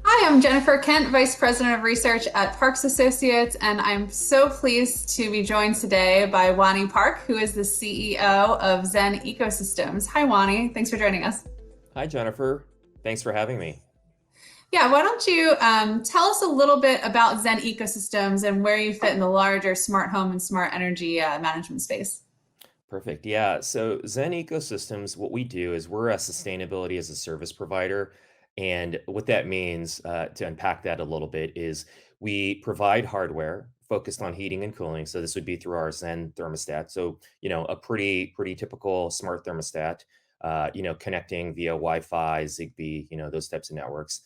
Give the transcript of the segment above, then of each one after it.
Hi, I'm Jennifer Kent, Vice President of Research at Parks Associates, and I'm so pleased to be joined today by Wannie Park, who is the CEO of Zen Ecosystems. Hi, Wannie. Thanks for joining us. Hi, Jennifer. Thanks for having me. Yeah, why don't you tell us a little bit about Zen Ecosystems and where you fit in the larger smart home and smart energy management space? Perfect. Yeah. So Zen Ecosystems, what we do is we're a sustainability as a service provider. And what that means, to unpack that a little bit, is we provide hardware focused on heating and cooling. So this would be through our Zen thermostat. So, a pretty typical smart thermostat, connecting via Wi-Fi, Zigbee, those types of networks.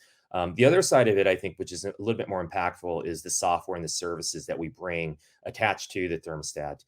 The other side of it, I think, which is a little bit more impactful, is the software and the services that we bring attached to the thermostat.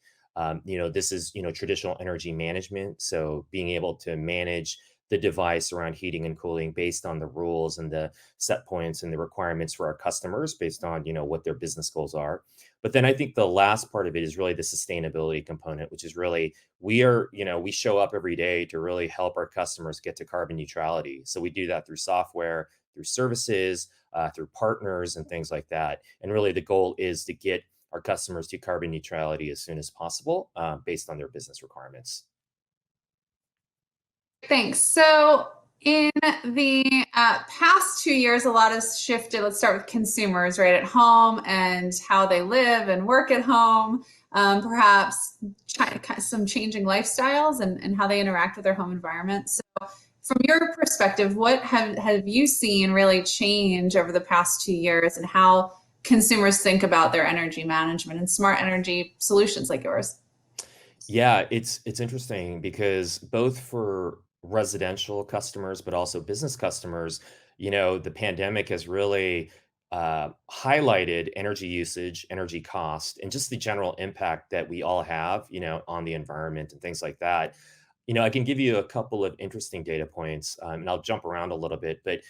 This is, traditional energy management. So being able to manage the device around heating and cooling based on the rules and the set points and the requirements for our customers based on, what their business goals are. But then I think the last part of it is really the sustainability component, which is really we show up every day to really help our customers get to carbon neutrality. So we do that through software, through services, through partners and things like that. And really the goal is to get our customers to carbon neutrality as soon as possible, based on their business requirements. Thanks. So, in the past 2 years, a lot has shifted. Let's start with consumers, right, at home and how they live and work at home. Perhaps some changing lifestyles and how they interact with their home environment. So, from your perspective, what have you seen really change over the past 2 years and how consumers think about their energy management and smart energy solutions like yours? Yeah, it's interesting because both for residential customers, but also business customers, the pandemic has really highlighted energy usage, energy cost, and just the general impact that we all have, on the environment and things like that. I can give you a couple of interesting data points, and I'll jump around a little bit. But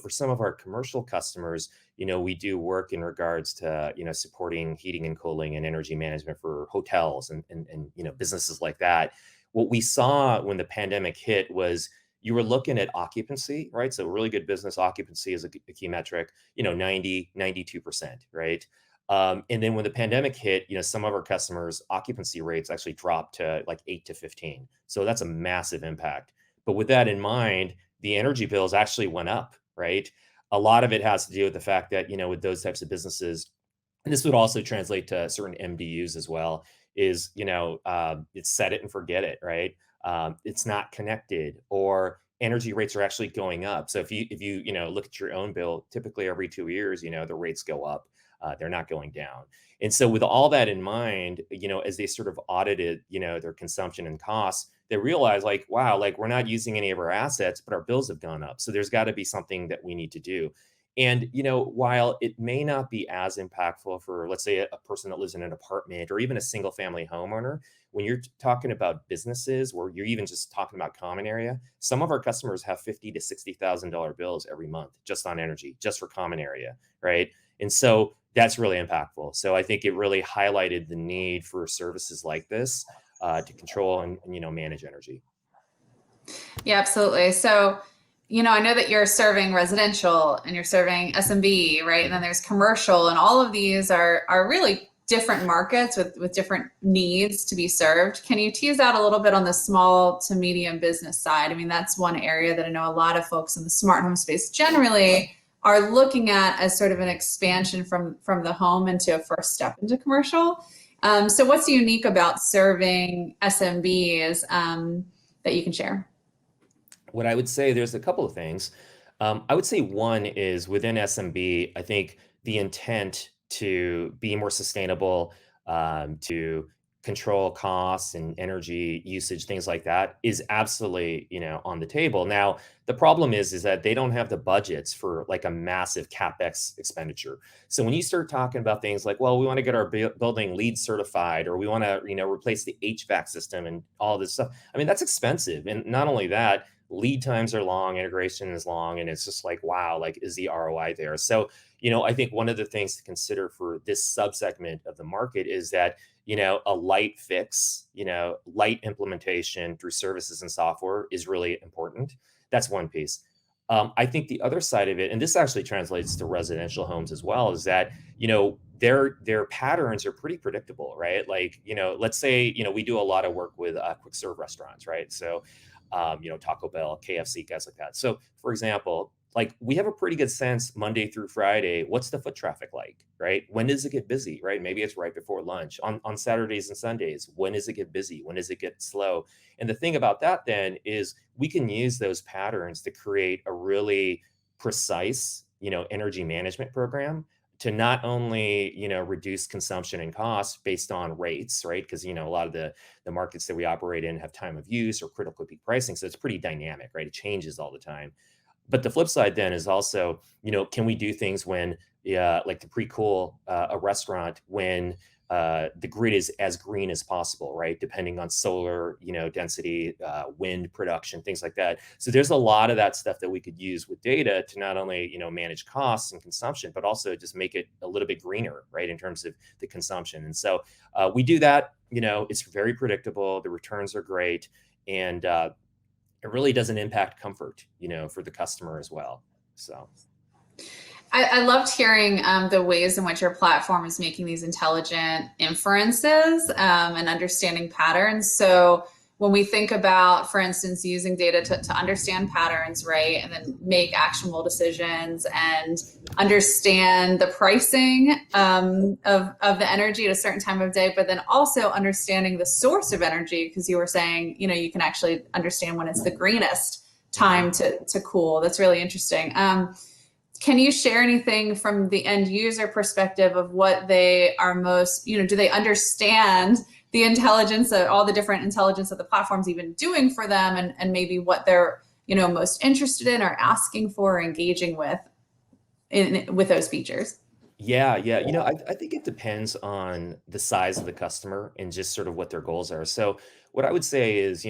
for some of our commercial customers, we do work in regards to supporting heating and cooling and energy management for hotels and businesses like that. What we saw when the pandemic hit was you were looking at occupancy, right? So really good business occupancy is a key metric, 90, 92%, right? And then when the pandemic hit, some of our customers' occupancy rates actually dropped to like 8 to 15. So that's a massive impact. But with that in mind, the energy bills actually went up, right? A lot of it has to do with the fact that, with those types of businesses, and this would also translate to certain MDUs as well, is, it's set it and forget it, right? It's not connected, or energy rates are actually going up. So if you look at your own bill, typically every 2 years, the rates go up. They're not going down. And so with all that in mind, as they sort of audited, their consumption and costs, they realized like, wow, like we're not using any of our assets, but our bills have gone up. So there's got to be something that we need to do. And, while it may not be as impactful for, let's say, a person that lives in an apartment or even a single family homeowner, when you're talking about businesses or you're even just talking about common area, some of our customers have $50 to $60,000 bills every month just on energy, just for common area, right? And so that's really impactful. So I think it really highlighted the need for services like this, to control and manage energy. Yeah, absolutely. So, I know that you're serving residential and you're serving SMB, right? And then there's commercial, and all of these are really different markets with different needs to be served. Can you tease out a little bit on the small to medium business side? I mean, that's one area that I know a lot of folks in the smart home space generally are looking at as sort of an expansion from the home into a first step into commercial. So, what's unique about serving SMBs that you can share? What I would say, there's a couple of things. I would say one is within SMB, I think the intent to be more sustainable, to control costs and energy usage, things like that, is absolutely, on the table. Now, the problem is that they don't have the budgets for like a massive CapEx expenditure. So when you start talking about things like, well, we want to get our building LEED certified, or we want to, replace the HVAC system and all this stuff. I mean, that's expensive. And not only that, lead times are long, integration is long, and it's just like, wow, like is the ROI there? So, I think one of the things to consider for this subsegment of the market is that, a light fix, light implementation through services and software is really important. That's one piece. I think the other side of it, and this actually translates to residential homes as well, is that their patterns are pretty predictable, right? Like let's say we do a lot of work with quick serve restaurants, right? So Taco Bell, KFC, guys like that. So for example, like we have a pretty good sense Monday through Friday, what's the foot traffic like, right? When does it get busy, right? Maybe it's right before lunch. On Saturdays and Sundays, when does it get busy? When does it get slow? And the thing about that then is we can use those patterns to create a really precise, energy management program to not only, reduce consumption and costs based on rates, right? Because, a lot of the markets that we operate in have time of use or critical peak pricing. So it's pretty dynamic, right? It changes all the time. But the flip side then is also, can we do things when, like to pre-cool a restaurant when the grid is as green as possible, right? Depending on solar, density, wind production, things like that. So there's a lot of that stuff that we could use with data to not only, manage costs and consumption, but also just make it a little bit greener, right? In terms of the consumption. And so we do that, it's very predictable. The returns are great. And it really doesn't impact comfort, for the customer as well. So. I loved hearing the ways in which your platform is making these intelligent inferences and understanding patterns. So when we think about, for instance, using data to understand patterns, right, and then make actionable decisions and understand the pricing of the energy at a certain time of day, but then also understanding the source of energy, because you were saying, you can actually understand when it's the greenest time to cool. That's really interesting. Can you share anything from the end user perspective of what they are most, do they understand the intelligence of all the different intelligence that the platform's even doing for them, and maybe what they're, most interested in or asking for or engaging with with those features? Yeah, yeah. I think it depends on the size of the customer and just sort of what their goals are. So, what I would say is,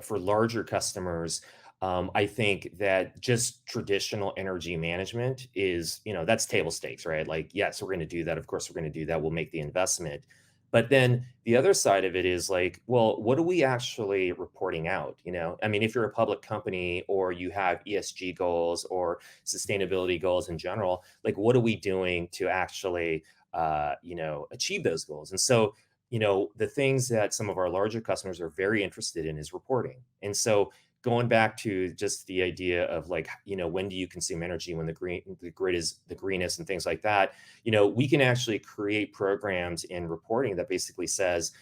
for larger customers, I think that just traditional energy management is, that's table stakes, right? Like, yes, we're going to do that. Of course, we're going to do that. We'll make the investment. But then the other side of it is like, well, what are we actually reporting out? I mean, if you're a public company or you have ESG goals or sustainability goals in general, like what are we doing to actually, achieve those goals? And so, the things that some of our larger customers are very interested in is reporting. And so going back to just the idea of like, when do you consume energy when the grid is the greenest and things like that, we can actually create programs in reporting that basically says,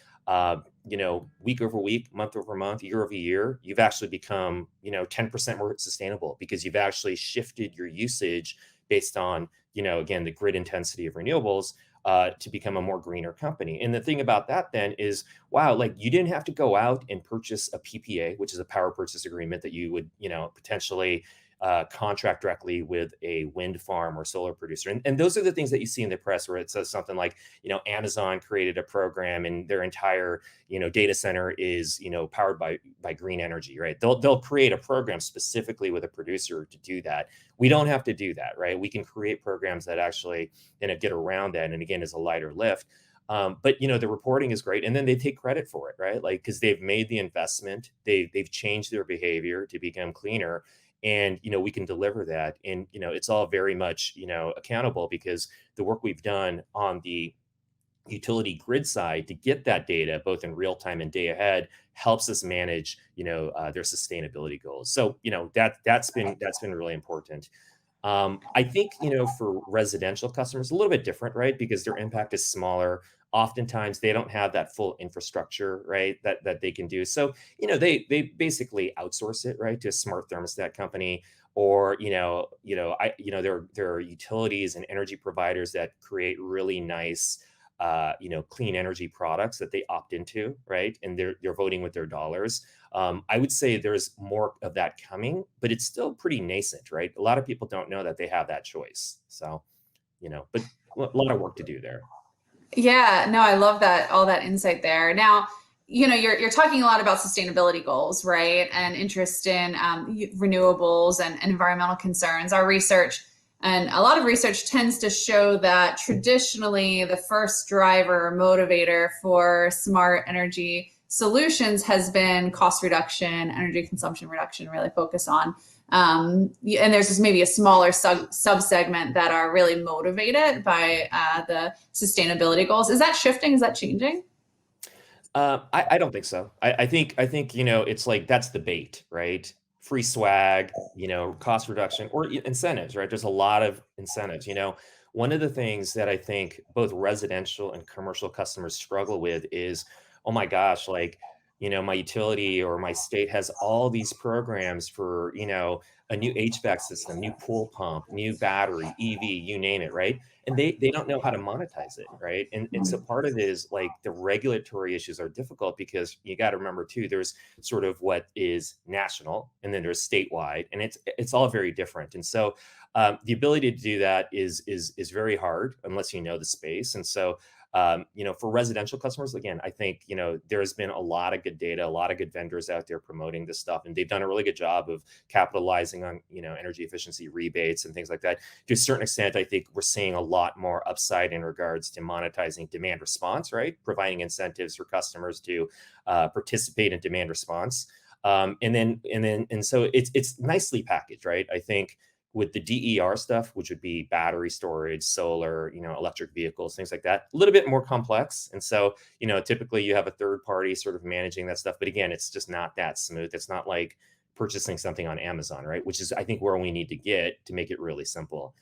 week over week, month over month, year over year, you've actually become, 10% more sustainable because you've actually shifted your usage based on, again, the grid intensity of renewables to become a more greener company. And the thing about that then is, wow, like you didn't have to go out and purchase a PPA, which is a power purchase agreement that you would, potentially contract directly with a wind farm or solar producer. And those are the things that you see in the press where it says something like, Amazon created a program and their entire, data center is, powered by green energy, right? They'll create a program specifically with a producer to do that. We don't have to do that, right? We can create programs that actually, get around that. And again, is a lighter lift. But the reporting is great, and then they take credit for it, right? Like because they've made the investment, they've changed their behavior to become cleaner, and we can deliver that, and it's all very much accountable because the work we've done on the utility grid side to get that data both in real time and day ahead helps us manage their sustainability goals. So that's been really important. I think, for residential customers, a little bit different, right? Because their impact is smaller. Oftentimes they don't have that full infrastructure, right? That they can do. So, they basically outsource it, right, to a smart thermostat company, or, there are utilities and energy providers that create really nice clean energy products that they opt into, right? And they're voting with their dollars. I would say there's more of that coming, but it's still pretty nascent, right? A lot of people don't know that they have that choice. So, but a lot of work to do there. Yeah, no, I love that, all that insight there. Now, you're talking a lot about sustainability goals, right? And interest in renewables and environmental concerns. Our research and a lot of research tends to show that traditionally the first driver or motivator for smart energy solutions has been cost reduction, energy consumption reduction, really focus on And there's just maybe a smaller sub segment that are really motivated by the sustainability goals. Is that shifting? Is that changing? I don't think so. I think, it's like that's the bait, right? Free swag, cost reduction or incentives, right? There's a lot of incentives. One of the things that I think both residential and commercial customers struggle with is, oh my gosh, like, my utility or my state has all these programs for, a new HVAC system, new pool pump, new battery, EV, you name it, right? And they don't know how to monetize it, right? And so part of it is like the regulatory issues are difficult because you got to remember too, there's sort of what is national and then there's statewide, and it's all very different. And so the ability to do that is very hard unless you know the space. And so for residential customers, again, I think there's been a lot of good data, a lot of good vendors out there promoting this stuff, and they've done a really good job of capitalizing on energy efficiency rebates and things like that. To a certain extent, I think we're seeing a lot more upside in regards to monetizing demand response, right? Providing incentives for customers to participate in demand response. And so it's nicely packaged, right? I think with the DER stuff, which would be battery storage, solar, electric vehicles, things like that, a little bit more complex. And so, typically you have a third party sort of managing that stuff. But again, it's just not that smooth. It's not like purchasing something on Amazon, right? Which is, I think, where we need to get to make it really simple.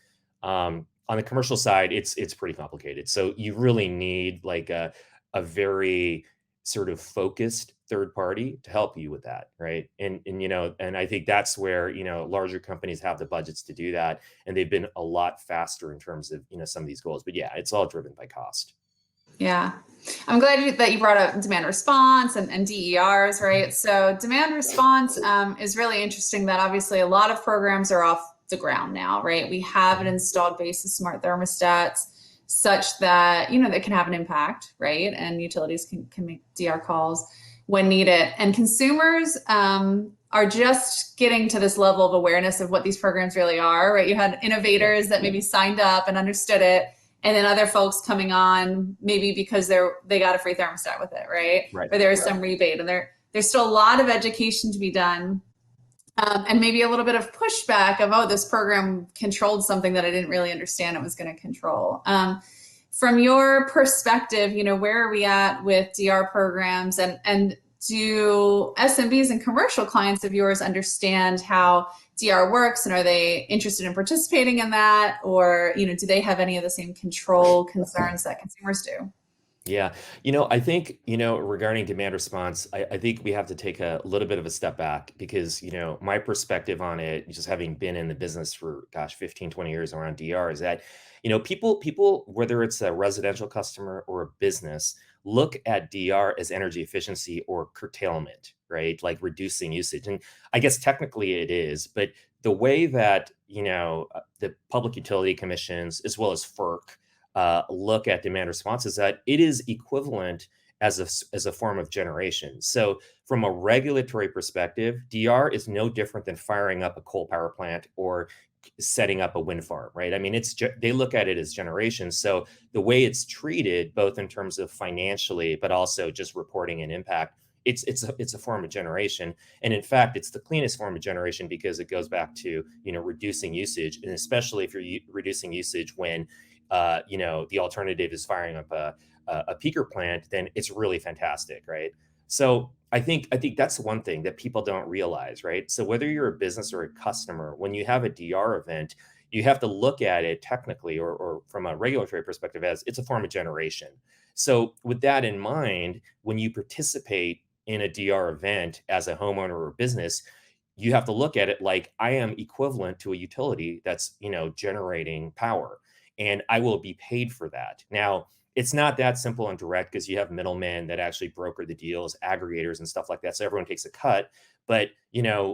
On the commercial side, it's pretty complicated. So you really need like a very sort of focused third party to help you with that, right? And I think that's where larger companies have the budgets to do that, and they've been a lot faster in terms of some of these goals. But yeah, it's all driven by cost. Yeah. I'm glad that you brought up demand response and DERs, right? So demand response is really interesting that obviously a lot of programs are off the ground now, right? We have an installed base of smart thermostats such that, they can have an impact, right? And utilities can make DR calls when needed. And consumers are just getting to this level of awareness of what these programs really are, right? You had innovators that maybe signed up and understood it, and then other folks coming on maybe because they got a free thermostat with it, right? Right. Or there's some rebate, and there's still a lot of education to be done, and maybe a little bit of pushback of, oh, this program controlled something that I didn't really understand it was going to control. From your perspective, where are we at with DR programs, and do SMBs and commercial clients of yours understand how DR works, and are they interested in participating in that, or do they have any of the same control concerns that consumers do? Yeah. I think, regarding demand response, I think we have to take a little bit of a step back because, my perspective on it, just having been in the business for, gosh, 15, 20 years around DR is that, people, whether it's a residential customer or a business, look at DR as energy efficiency or curtailment, right? Like reducing usage. And I guess technically it is, but the way that, the public utility commissions, as well as FERC, look at demand response is that it is equivalent as a form of generation. So from a regulatory perspective, DR is no different than firing up a coal power plant or setting up a wind farm, right? I mean, they look at it as generation. So the way it's treated, both in terms of financially, but also just reporting an impact, it's a form of generation. And in fact, it's the cleanest form of generation because it goes back to reducing usage, and especially if you're reducing usage when the alternative is firing up a peaker plant, then it's really fantastic, right? So I think that's one thing that people don't realize, right? So whether you're a business or a customer, when you have a DR event, you have to look at it technically or from a regulatory perspective as it's a form of generation. So with that in mind, when you participate in a DR event as a homeowner or business, you have to look at it like I am equivalent to a utility that's generating power, and I will be paid for that. Now, it's not that simple and direct because you have middlemen that actually broker the deals, aggregators and stuff like that. So everyone takes a cut. But,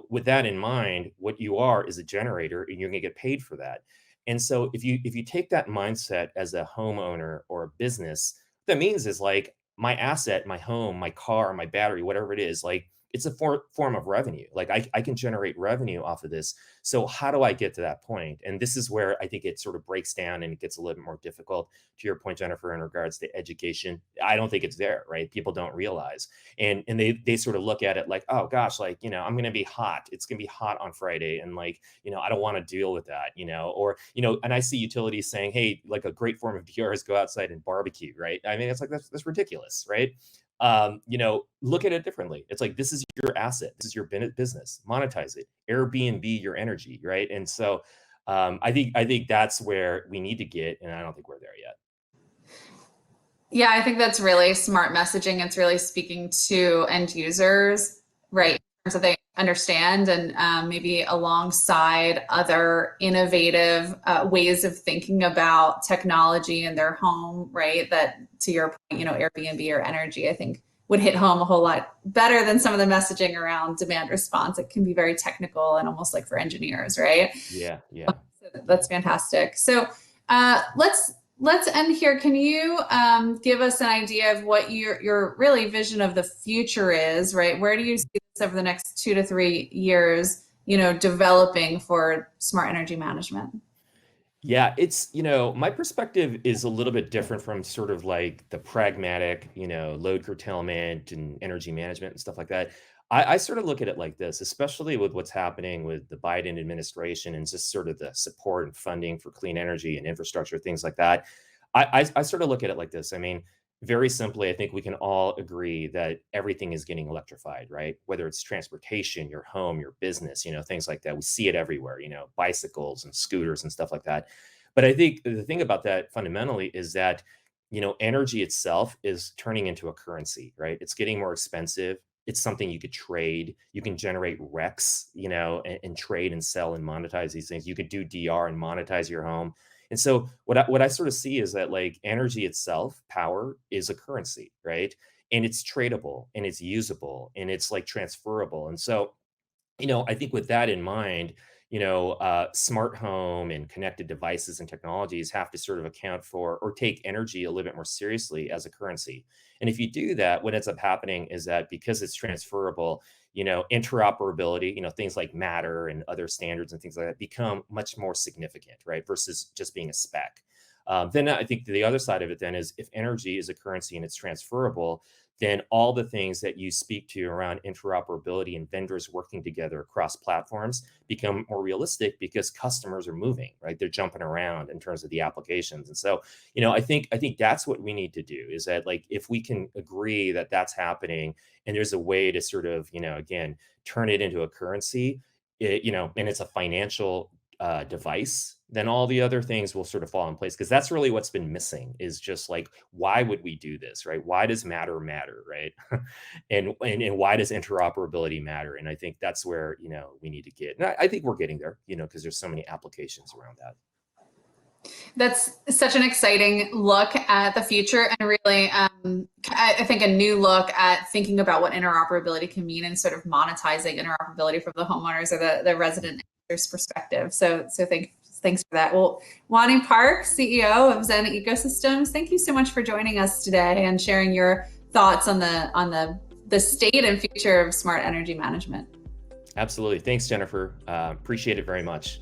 with that in mind, what you are is a generator and you're going to get paid for that. And so if you take that mindset as a homeowner or a business, what that means is like my asset, my home, my car, my battery, whatever it is, like it's a form of revenue. Like I can generate revenue off of this. So how do I get to that point? And this is where I think it sort of breaks down and it gets a little bit more difficult. To your point, Jennifer, in regards to education, I don't think it's there, right? People don't realize, and they sort of look at it like, oh gosh, like, I'm going to be hot. It's going to be hot on Friday, and like, I don't want to deal with that, or and I see utilities saying, hey, like a great form of DR is go outside and barbecue, right? I mean, it's like that's ridiculous, right? Look at it differently. It's like, this is your asset, this is your business, monetize it, Airbnb your energy, right? And so I think that's where we need to get, and I don't think we're there yet. Yeah, I think that's really smart messaging. It's really speaking to end users, right? So they understand, and maybe alongside other innovative ways of thinking about technology in their home, right? That, to your point, Airbnb or energy, I think would hit home a whole lot better than some of the messaging around demand response. It can be very technical and almost like for engineers, right? Yeah, yeah, So yeah. that's fantastic. So let's end here. Can you give us an idea of what your really vision of the future is, right? Where do you see this over the next 2 to 3 years, developing for smart energy management? Yeah, it's, my perspective is a little bit different from sort of like the pragmatic, load curtailment and energy management and stuff like that. I sort of look at it like this, especially with what's happening with the Biden administration and just sort of the support and funding for clean energy and infrastructure, things like that. I sort of look at it like this. I mean, very simply, I think we can all agree that everything is getting electrified, right? Whether it's transportation, your home, your business, things like that. We see it everywhere, bicycles and scooters and stuff like that. But I think the thing about that fundamentally is that, energy itself is turning into a currency, right? It's getting more expensive. It's something you could trade. You can generate RECs, and trade and sell and monetize these things. You could do DR and monetize your home. And so what I sort of see is that, like, energy itself, power is a currency, right? And it's tradable and it's usable and it's like transferable. And so, I think with that in mind, smart home and connected devices and technologies have to sort of account for or take energy a little bit more seriously as a currency. And if you do that, what ends up happening is that because it's transferable, interoperability, things like Matter and other standards and things like that become much more significant, right? Versus just being a spec. Then I think the other side of it then is, if energy is a currency and it's transferable, then all the things that you speak to around interoperability and vendors working together across platforms become more realistic because customers are moving, right? They're jumping around in terms of the applications. And so, I think that's what we need to do, is that, like, if we can agree that that's happening and there's a way to sort of, again, turn it into a currency, and it's a financial device, then all the other things will sort of fall in place. Because that's really what's been missing, is just like, why would we do this, right? Why does Matter matter, right? and why does interoperability matter? And I think that's where, we need to get. And I think we're getting there, because there's so many applications around that. That's such an exciting look at the future, and really, I think a new look at thinking about what interoperability can mean and sort of monetizing interoperability from the homeowners or the resident users perspective. So thanks for that. Well, Wannie Park, CEO of Zen Ecosystems, thank you so much for joining us today and sharing your thoughts on the state and future of smart energy management. Absolutely. Thanks, Jennifer. Appreciate it very much.